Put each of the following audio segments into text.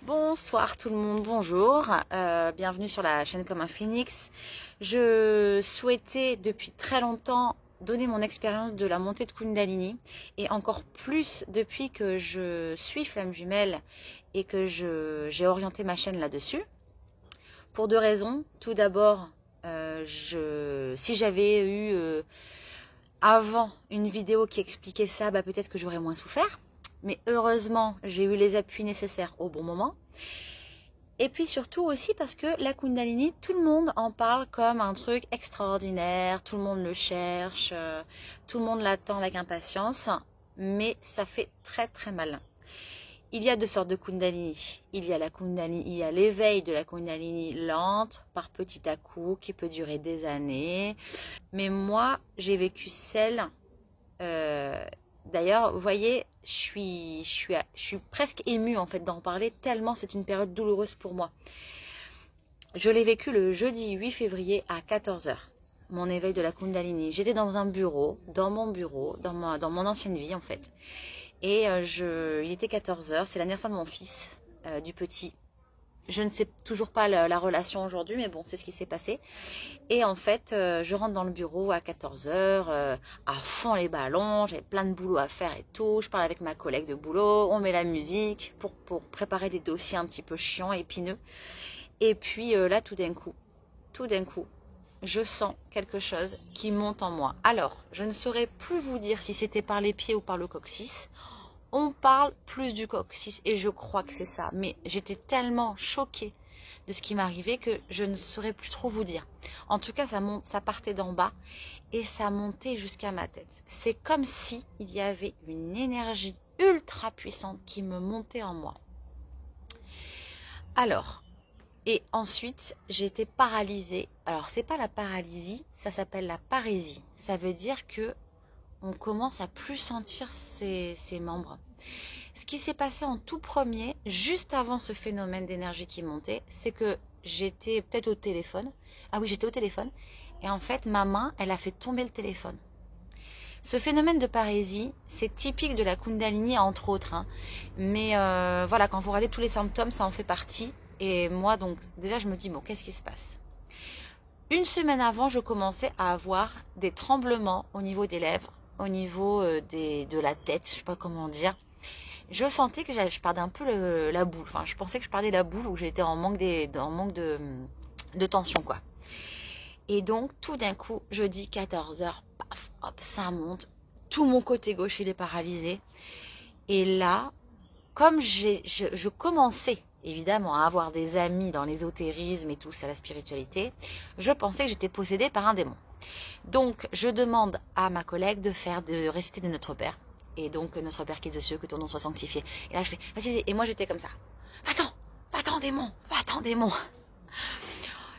Bonsoir tout le monde, bonjour, bienvenue sur la chaîne Comme un Phénix. Je souhaitais depuis très longtemps donner mon expérience de la montée de Kundalini et encore plus depuis que je suis flamme jumelle et que j'ai orienté ma chaîne là-dessus. Pour deux raisons. Tout d'abord, si j'avais eu avant une vidéo qui expliquait ça, peut-être que j'aurais moins souffert. Mais heureusement, j'ai eu les appuis nécessaires au bon moment. Et puis surtout aussi parce que la Kundalini, tout le monde en parle comme un truc extraordinaire, tout le monde le cherche, tout le monde l'attend avec impatience, mais ça fait très très mal. Il y a deux sortes de Kundalini. Il y a la Kundalini, il y a l'éveil de la Kundalini lente, par petit à coup, qui peut durer des années. Mais moi, j'ai vécu celle... D'ailleurs, vous voyez, je suis presque émue en fait d'en parler, tellement c'est une période douloureuse pour moi. Je l'ai vécu le jeudi 8 février à 14 h, mon éveil de la Kundalini. J'étais dans un bureau, dans mon ancienne vie en fait. Et il était 14 h, c'est l'anniversaire de mon fils, du petit. Je ne sais toujours pas la relation aujourd'hui, mais bon, c'est ce qui s'est passé. Et en fait, je rentre dans le bureau à 14 h, à fond les ballons, j'avais plein de boulot à faire et tout. Je parle avec ma collègue de boulot, on met la musique pour préparer des dossiers un petit peu chiants, épineux. Et puis là, tout d'un coup, je sens quelque chose qui monte en moi. Alors, je ne saurais plus vous dire si c'était par les pieds ou par le coccyx. On parle plus du coccyx et je crois que c'est ça. Mais j'étais tellement choquée de ce qui m'arrivait que je ne saurais plus trop vous dire. En tout cas, ça partait d'en bas et ça montait jusqu'à ma tête. C'est comme si il y avait une énergie ultra puissante qui me montait en moi. Alors, et ensuite, j'étais paralysée. Alors, c'est pas la paralysie, ça s'appelle la parésie. Ça veut dire que on commence à plus sentir ses membres. Ce qui s'est passé en tout premier, juste avant ce phénomène d'énergie qui montait, c'est que j'étais peut-être au téléphone. Ah oui, j'étais au téléphone. Et en fait, ma main, elle a fait tomber le téléphone. Ce phénomène de parésie, c'est typique de la Kundalini, entre autres. Hein. Mais voilà, quand vous regardez tous les symptômes, ça en fait partie. Et moi, donc, déjà, je me dis, bon, qu'est-ce qui se passe ? Une semaine avant, je commençais à avoir des tremblements au niveau des lèvres, au niveau de la tête, je ne sais pas comment dire. Je sentais que je perdais un peu la boule. Enfin, je pensais que je perdais la boule ou que j'étais en manque de tension, quoi. Et donc, tout d'un coup, jeudi 14 h, paf, hop, ça monte. Tout mon côté gauche, il est paralysé. Et là, comme je commençais évidemment à avoir des amis dans l'ésotérisme et tout ça, la spiritualité, je pensais que j'étais possédée par un démon. Donc, je demande à ma collègue de réciter des Notre Père. Et donc, Notre Père qui est aux cieux, que ton nom soit sanctifié. Et là, je fais, vas-y, et moi, j'étais comme ça. Va-t'en, démon, va-t'en, démon.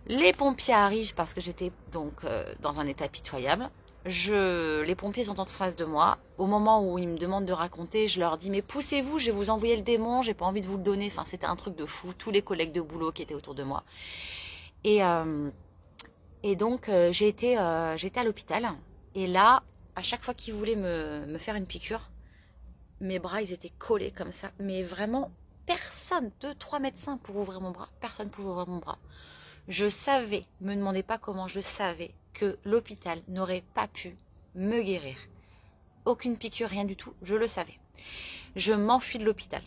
Les pompiers arrivent parce que j'étais donc dans un état pitoyable. Les pompiers sont en face de moi. Au moment où ils me demandent de raconter, je leur dis, mais poussez-vous, je vais vous envoyer le démon, j'ai pas envie de vous le donner. Enfin, c'était un truc de fou. Tous les collègues de boulot qui étaient autour de moi. Et donc, j'étais à l'hôpital. Et là, à chaque fois qu'ils voulaient me faire une piqûre, mes bras, ils étaient collés comme ça. Mais vraiment, personne, 2-3 médecins pour ouvrir mon bras. Personne ne pouvait ouvrir mon bras. Je savais, me demandez pas comment, je savais que l'hôpital n'aurait pas pu me guérir. Aucune piqûre, rien du tout, je le savais. Je m'enfuis de l'hôpital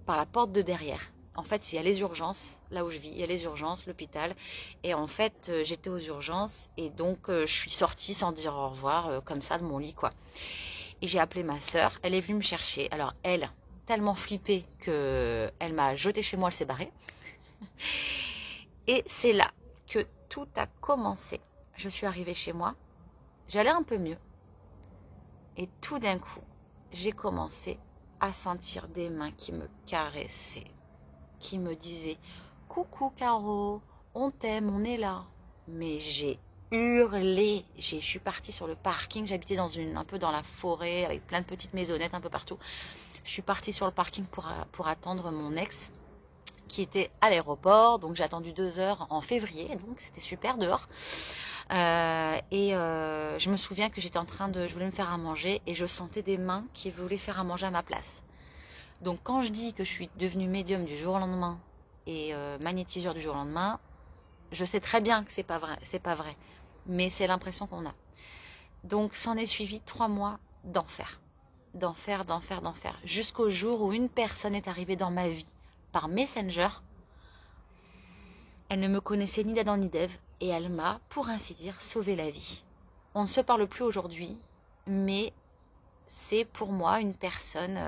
par la porte de derrière. En fait, il y a les urgences, là où je vis, il y a les urgences, l'hôpital. Et en fait, j'étais aux urgences et donc je suis sortie sans dire au revoir, comme ça, de mon lit, quoi. Et j'ai appelé ma sœur, elle est venue me chercher. Alors elle, tellement flippée qu'elle m'a jetée chez moi, elle s'est barrée. Et c'est là que tout a commencé. Je suis arrivée chez moi, j'allais un peu mieux. Et tout d'un coup, j'ai commencé à sentir des mains qui me caressaient, qui me disaient « Coucou Caro, on t'aime, on est là ». Mais j'ai hurlé. Je suis partie sur le parking, j'habitais un peu dans la forêt avec plein de petites maisonnettes un peu partout. Je suis partie sur le parking pour attendre mon ex qui était à l'aéroport, donc j'ai attendu 2 heures en février, donc c'était super dehors. Je me souviens que je voulais me faire à manger et je sentais des mains qui voulaient faire à manger à ma place. Donc quand je dis que je suis devenue médium du jour au lendemain et magnétiseur du jour au lendemain, je sais très bien que c'est pas vrai, mais c'est l'impression qu'on a. Donc s'en est suivi 3 mois d'enfer, jusqu'au jour où une personne est arrivée dans ma vie par Messenger. Elle ne me connaissait ni d'Adam ni d'Ève et elle m'a, pour ainsi dire, sauvé la vie. On ne se parle plus aujourd'hui, mais c'est pour moi une personne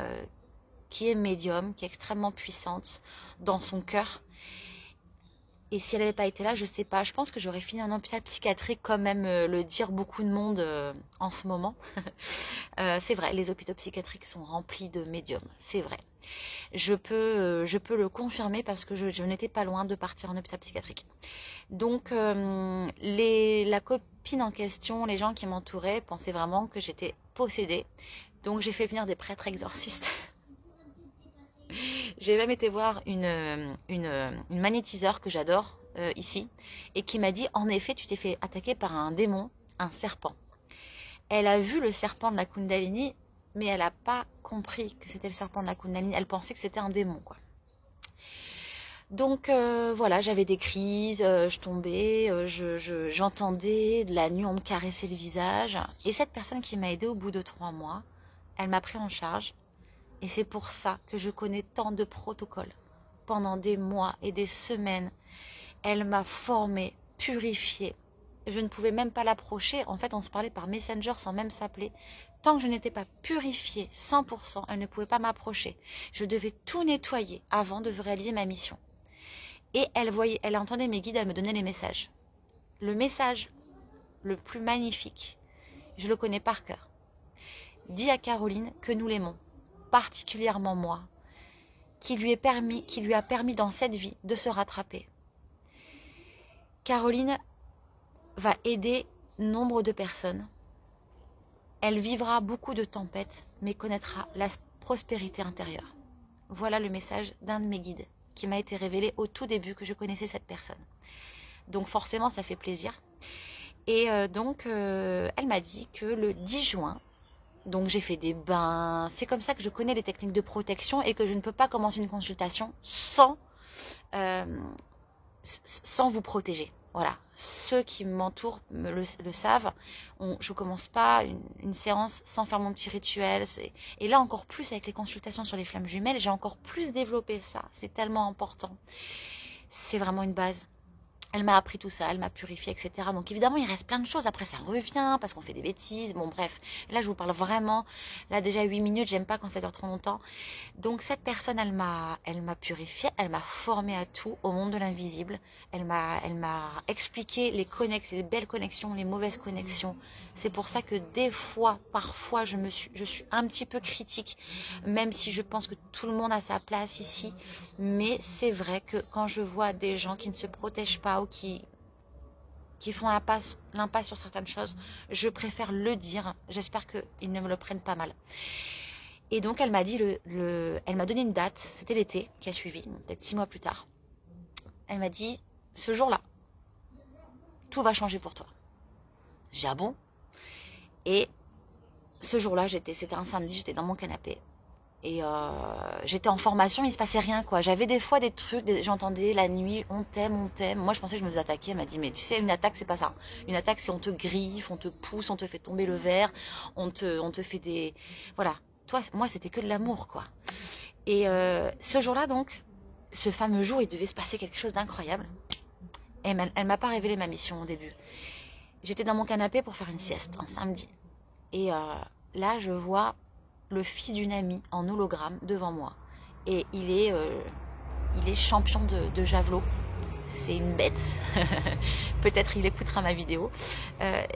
qui est médium, qui est extrêmement puissante dans son cœur. Et si elle n'avait pas été là, je sais pas, je pense que j'aurais fini en hôpital psychiatrique, quand même le dire beaucoup de monde en ce moment. C'est vrai, les hôpitaux psychiatriques sont remplis de médiums, c'est vrai. Je peux le confirmer parce que je n'étais pas loin de partir en hôpital psychiatrique. Donc la copine en question, les gens qui m'entouraient pensaient vraiment que j'étais possédée. Donc j'ai fait venir des prêtres exorcistes. J'ai même été voir une magnétiseur que j'adore ici et qui m'a dit, en effet, tu t'es fait attaquer par un démon, un serpent. Elle a vu le serpent de la Kundalini, mais elle n'a pas compris que c'était le serpent de la Kundalini. Elle pensait que c'était un démon, quoi. Donc voilà, j'avais des crises, je tombais, j'entendais, de la nuit on me caressait le visage. Et cette personne qui m'a aidée au bout de 3 mois, elle m'a pris en charge. Et c'est pour ça que je connais tant de protocoles. Pendant des mois et des semaines, elle m'a formée, purifiée. Je ne pouvais même pas l'approcher. En fait, on se parlait par Messenger sans même s'appeler. Tant que je n'étais pas purifiée 100%, elle ne pouvait pas m'approcher. Je devais tout nettoyer avant de réaliser ma mission. Et elle entendait mes guides, elle me donnait les messages. Le message le plus magnifique, je le connais par cœur. Dis à Caroline que nous l'aimons, particulièrement moi, qui lui a permis dans cette vie de se rattraper. Caroline va aider nombre de personnes. Elle vivra beaucoup de tempêtes, mais connaîtra la prospérité intérieure. Voilà le message d'un de mes guides qui m'a été révélé au tout début que je connaissais cette personne. Donc forcément, ça fait plaisir. Et donc, elle m'a dit que le 10 juin, donc j'ai fait des bains. C'est comme ça que je connais les techniques de protection et que je ne peux pas commencer une consultation sans vous protéger. Voilà, ceux qui m'entourent le savent. Je ne commence pas une séance sans faire mon petit rituel. Et là encore plus avec les consultations sur les flammes jumelles, j'ai encore plus développé ça. C'est tellement important. C'est vraiment une base. Elle m'a appris tout ça, elle m'a purifié, etc. Donc évidemment, il reste plein de choses. Après, ça revient parce qu'on fait des bêtises. Bon, bref. Là, je vous parle vraiment. Là, déjà 8 minutes, j'aime pas quand ça dure trop longtemps. Donc, cette personne, elle m'a purifiée, elle m'a formée à tout, au monde de l'invisible. Elle m'a expliqué les belles connexions, les mauvaises connexions. C'est pour ça que des fois, parfois, je suis un petit peu critique, même si je pense que tout le monde a sa place ici. Mais c'est vrai que quand je vois des gens qui ne se protègent pas ou qui font l'impasse sur certaines choses, je préfère le dire. J'espère qu'ils ne me le prennent pas mal. Et donc, elle m'a dit, elle m'a donné une date, c'était l'été qui a suivi, peut-être 6 mois plus tard. Elle m'a dit, ce jour-là, tout va changer pour toi. J'ai dit, ah bon? Et ce jour-là, c'était un samedi, j'étais dans mon canapé. Et j'étais en formation, il ne se passait rien, quoi. J'avais des fois des trucs, j'entendais la nuit, on t'aime. Moi, je pensais que je me faisais attaquer. Elle m'a dit, mais tu sais, une attaque, c'est pas ça. Une attaque, c'est on te griffe, on te pousse, on te fait tomber le verre, on te fait des... Voilà. Moi, c'était que de l'amour, quoi. Et ce jour-là, donc, ce fameux jour, il devait se passer quelque chose d'incroyable. Et elle m'a pas révélé ma mission au début. J'étais dans mon canapé pour faire une sieste, un samedi. Et là, je vois le fils d'une amie en hologramme devant moi. Et il est champion de javelot. C'est une bête. Peut-être il écoutera ma vidéo.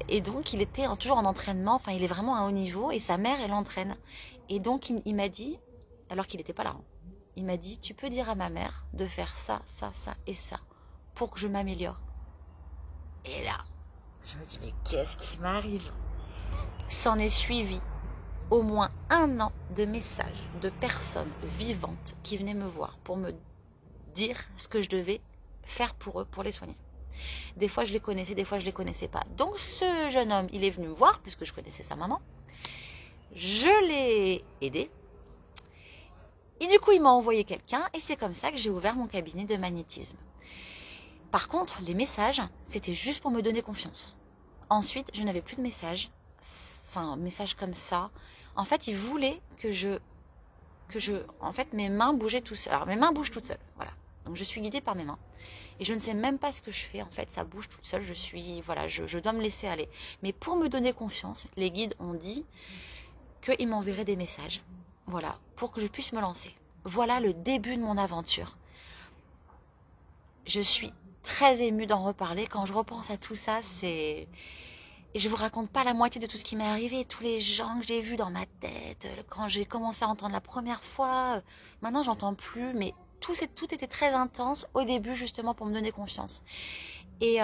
Et donc, il était toujours en entraînement. Enfin, il est vraiment à haut niveau. Et sa mère, elle l'entraîne. Et donc, il m'a dit, alors qu'il n'était pas là, il m'a dit, tu peux dire à ma mère de faire ça, ça, ça et ça pour que je m'améliore. Et là, je me dis, mais qu'est-ce qui m'arrive? S'en est suivi au moins 1 an de messages de personnes vivantes qui venaient me voir pour me dire ce que je devais faire pour eux, pour les soigner. Des fois, je les connaissais, des fois, je les connaissais pas. Donc, ce jeune homme, il est venu me voir, puisque je connaissais sa maman. Je l'ai aidé. Et du coup, il m'a envoyé quelqu'un et c'est comme ça que j'ai ouvert mon cabinet de magnétisme. Par contre, les messages, c'était juste pour me donner confiance. Ensuite, je n'avais plus de messages, enfin, messages comme ça. En fait, il voulait en fait, mes mains bougeaient tout seules. Alors, mes mains bougent toutes seules, voilà. Donc, je suis guidée par mes mains. Et je ne sais même pas ce que je fais, en fait, ça bouge toute seule. Je dois me laisser aller. Mais pour me donner confiance, les guides ont dit qu'ils m'enverraient des messages, voilà, pour que je puisse me lancer. Voilà le début de mon aventure. Je suis très émue d'en reparler. Quand je repense à tout ça, c'est... Et je vous raconte pas la moitié de tout ce qui m'est arrivé, tous les gens que j'ai vus dans ma tête, quand j'ai commencé à entendre la première fois. Maintenant, j'entends plus, mais tout était très intense au début, justement, pour me donner confiance. Et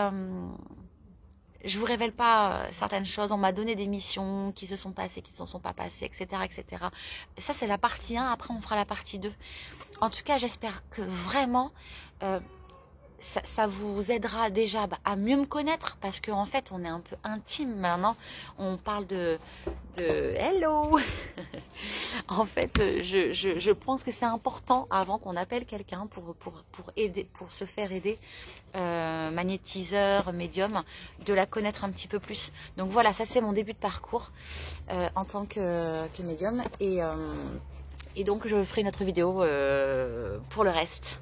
je vous révèle pas certaines choses. On m'a donné des missions qui se sont passées, qui ne se sont pas passées, etc., etc. Ça, c'est la partie 1. Après, on fera la partie 2. En tout cas, j'espère que vraiment... ça vous aidera déjà à mieux me connaître parce qu'en fait on est un peu intime maintenant, on parle de hello. En fait je pense que c'est important avant qu'on appelle quelqu'un pour aider, pour se faire aider, magnétiseur, médium, de la connaître un petit peu plus. Donc voilà, ça c'est mon début de parcours en tant que médium et donc je ferai une autre vidéo pour le reste.